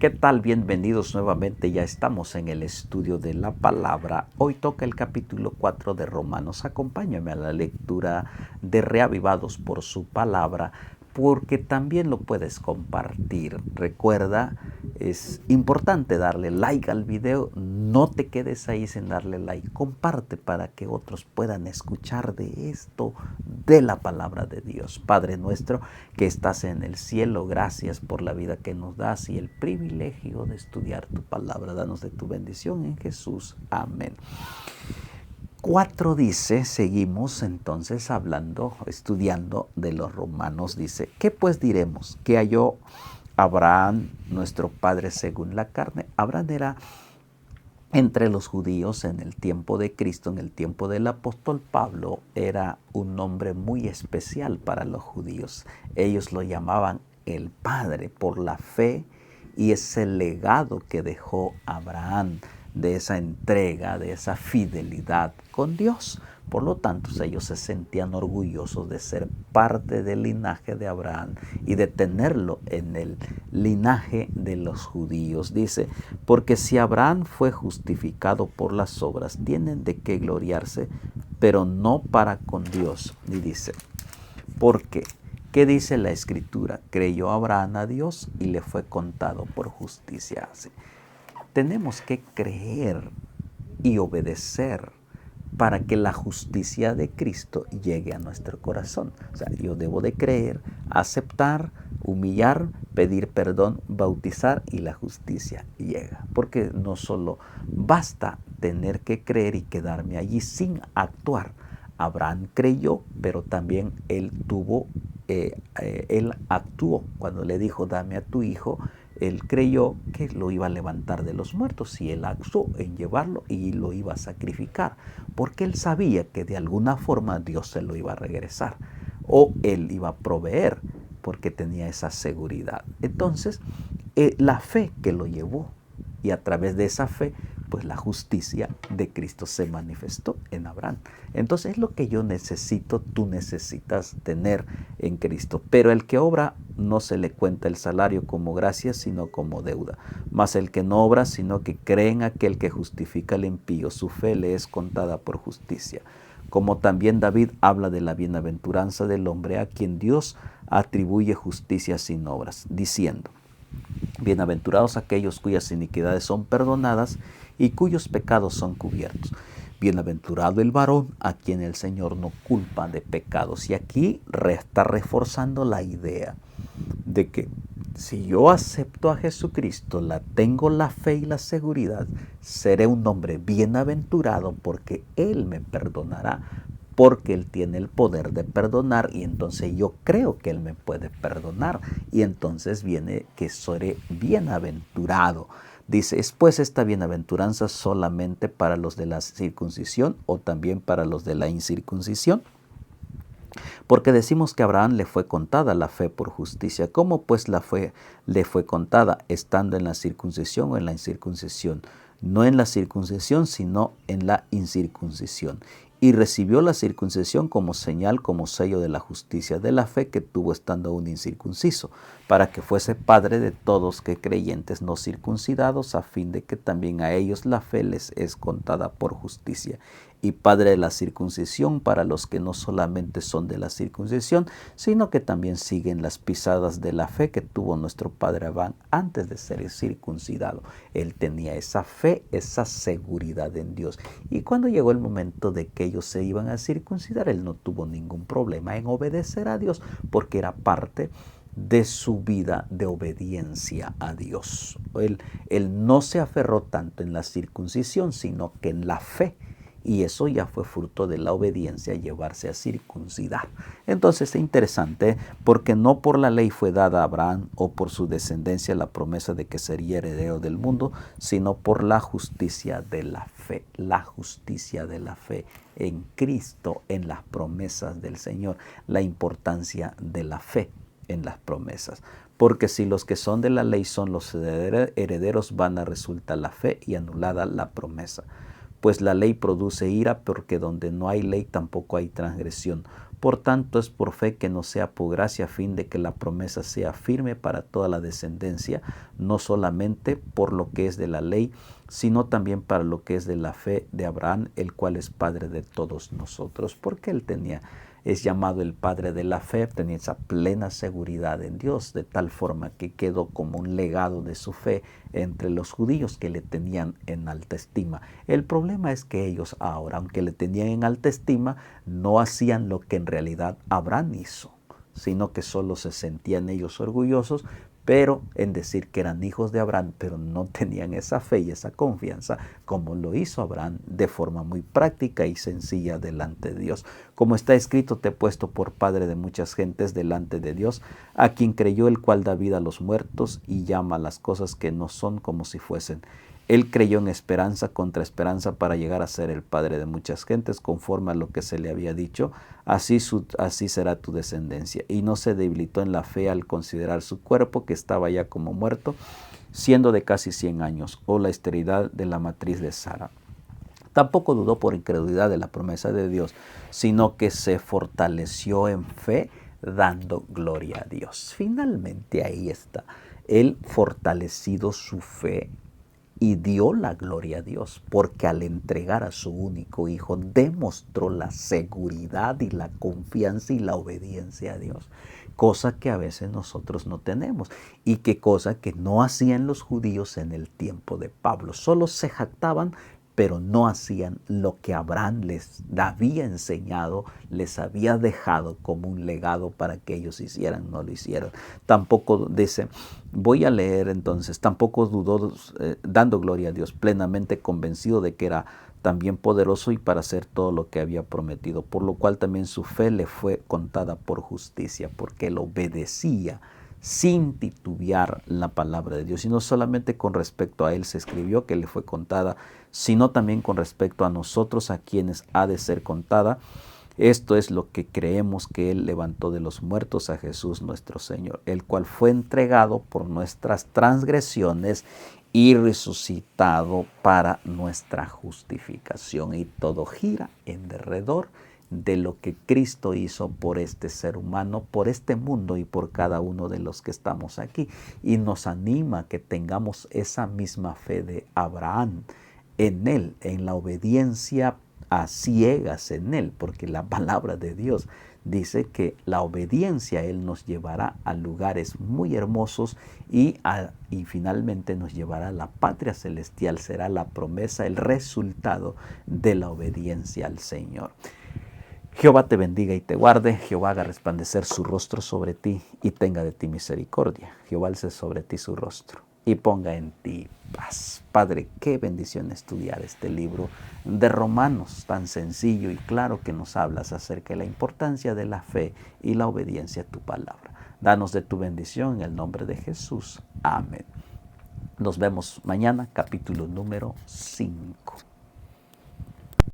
¿Qué tal? Bienvenidos nuevamente. Ya estamos en el estudio de la palabra. Hoy toca el capítulo 4 de Romanos. Acompáñame a la lectura de Reavivados por su palabra, porque también lo puedes compartir. Recuerda, es importante darle like al video. No te quedes ahí sin darle like. Comparte para que otros puedan escuchar de esto, de la palabra de Dios. Padre nuestro que estás en el cielo, gracias por la vida que nos das y el privilegio de estudiar tu palabra. Danos de tu bendición en Jesús. Amén. 4 dice, seguimos entonces hablando, estudiando de los romanos. Dice, ¿qué pues diremos? ¿Qué halló Abraham, nuestro padre según la carne? Abraham era entre los judíos en el tiempo de Cristo, en el tiempo del apóstol Pablo, era un nombre muy especial para los judíos. Ellos lo llamaban el Padre por la fe y ese legado que dejó Abraham de esa entrega, de esa fidelidad con Dios. Por lo tanto, ellos se sentían orgullosos de ser parte del linaje de Abraham y de tenerlo en el linaje de los judíos. Dice, porque si Abraham fue justificado por las obras, tienen de qué gloriarse, pero no para con Dios. Y dice, ¿por qué? ¿Qué dice la Escritura? Creyó Abraham a Dios y le fue contado por justicia. Tenemos que creer y obedecer para que la justicia de Cristo llegue a nuestro corazón. O sea, yo debo de creer, aceptar, humillar, pedir perdón, bautizar y la justicia llega. Porque no solo basta tener que creer y quedarme allí sin actuar. Abraham creyó, pero también él actuó. Cuando le dijo, dame a tu hijo, él creyó que lo iba a levantar de los muertos y él actuó en llevarlo y lo iba a sacrificar, porque él sabía que de alguna forma Dios se lo iba a regresar o él iba a proveer, porque tenía esa seguridad. Entonces, la fe que lo llevó, y a través de esa fe, pues la justicia de Cristo se manifestó en Abraham. Entonces es lo que yo necesito, tú necesitas tener en Cristo. Pero el que obra no se le cuenta el salario como gracia, sino como deuda. Mas el que no obra, sino que cree en aquel que justifica al impío, su fe le es contada por justicia. Como también David habla de la bienaventuranza del hombre a quien Dios atribuye justicia sin obras, diciendo, bienaventurados aquellos cuyas iniquidades son perdonadas y cuyos pecados son cubiertos. Bienaventurado el varón a quien el Señor no culpa de pecados. Y aquí está reforzando la idea de que si yo acepto a Jesucristo, tengo la fe y la seguridad, seré un hombre bienaventurado porque Él me perdonará, porque Él tiene el poder de perdonar y entonces yo creo que Él me puede perdonar y entonces viene que seré bienaventurado. Dice, ¿es pues esta bienaventuranza solamente para los de la circuncisión o también para los de la incircuncisión? Porque decimos que a Abraham le fue contada la fe por justicia. ¿Cómo pues la fe le fue contada estando en la circuncisión o en la incircuncisión? No en la circuncisión, sino en la incircuncisión. Y recibió la circuncisión como señal, como sello de la justicia de la fe que tuvo estando aún incircunciso, para que fuese padre de todos que creyentes no circuncidados, a fin de que también a ellos la fe les es contada por justicia. Y padre de la circuncisión para los que no solamente son de la circuncisión, sino que también siguen las pisadas de la fe que tuvo nuestro padre Abraham antes de ser circuncidado. Él tenía esa fe, esa seguridad en Dios. Y cuando llegó el momento de que ellos se iban a circuncidar, él no tuvo ningún problema en obedecer a Dios, porque era parte de su vida de obediencia a Dios. Él no se aferró tanto en la circuncisión, sino que en la fe. Y eso ya fue fruto de la obediencia, llevarse a circuncidar. Entonces es interesante porque no por la ley fue dada a Abraham o por su descendencia la promesa de que sería heredero del mundo, sino por la justicia de la fe. La justicia de la fe en Cristo, en las promesas del Señor. La importancia de la fe en las promesas. Porque si los que son de la ley son los herederos, vana resulta la fe y anulada la promesa. Pues la ley produce ira, porque donde no hay ley tampoco hay transgresión. Por tanto, es por fe que no sea por gracia, a fin de que la promesa sea firme para toda la descendencia, no solamente por lo que es de la ley, sino también para lo que es de la fe de Abraham, el cual es padre de todos nosotros. Porque él es llamado el padre de la fe, tenía esa plena seguridad en Dios, de tal forma que quedó como un legado de su fe entre los judíos, que le tenían en alta estima. El problema es que ellos ahora, aunque le tenían en alta estima, no hacían lo que en realidad Abraham hizo, sino que solo se sentían ellos orgullosos, pero en decir que eran hijos de Abraham, pero no tenían esa fe y esa confianza como lo hizo Abraham de forma muy práctica y sencilla delante de Dios. Como está escrito, te he puesto por padre de muchas gentes delante de Dios, a quien creyó, el cual da vida a los muertos y llama a las cosas que no son como si fuesen. Él creyó en esperanza contra esperanza para llegar a ser el padre de muchas gentes, conforme a lo que se le había dicho, así será tu descendencia. Y no se debilitó en la fe al considerar su cuerpo, que estaba ya como muerto, siendo de casi 100 años, o la esterilidad de la matriz de Sara. Tampoco dudó por incredulidad de la promesa de Dios, sino que se fortaleció en fe, dando gloria a Dios. Finalmente ahí está. Él fortalecido su fe y dio la gloria a Dios, porque al entregar a su único hijo demostró la seguridad y la confianza y la obediencia a Dios, cosa que a veces nosotros no tenemos y que cosa que no hacían los judíos en el tiempo de Pablo. Solo se jactaban, pero no hacían lo que Abraham les había enseñado, les había dejado como un legado para que ellos hicieran, no lo hicieron. Tampoco dice, voy a leer entonces, tampoco dudó, dando gloria a Dios, plenamente convencido de que era también poderoso y para hacer todo lo que había prometido, por lo cual también su fe le fue contada por justicia, porque él obedecía sin titubear la palabra de Dios. Y no solamente con respecto a él se escribió que le fue contada, sino también con respecto a nosotros, a quienes ha de ser contada. Esto es lo que creemos, que él levantó de los muertos a Jesús nuestro Señor, el cual fue entregado por nuestras transgresiones y resucitado para nuestra justificación. Y todo gira en derredor de lo que Cristo hizo por este ser humano, por este mundo y por cada uno de los que estamos aquí. Y nos anima a que tengamos esa misma fe de Abraham en él, en la obediencia a ciegas en él, porque la palabra de Dios dice que la obediencia a él nos llevará a lugares muy hermosos y finalmente nos llevará a la patria celestial. Será la promesa, el resultado de la obediencia al Señor. Jehová te bendiga y te guarde. Jehová haga resplandecer su rostro sobre ti y tenga de ti misericordia. Jehová alce sobre ti su rostro y ponga en ti paz. Padre, qué bendición estudiar este libro de Romanos, tan sencillo y claro, que nos hablas acerca de la importancia de la fe y la obediencia a tu palabra. Danos de tu bendición en el nombre de Jesús. Amén. Nos vemos mañana, capítulo número 5.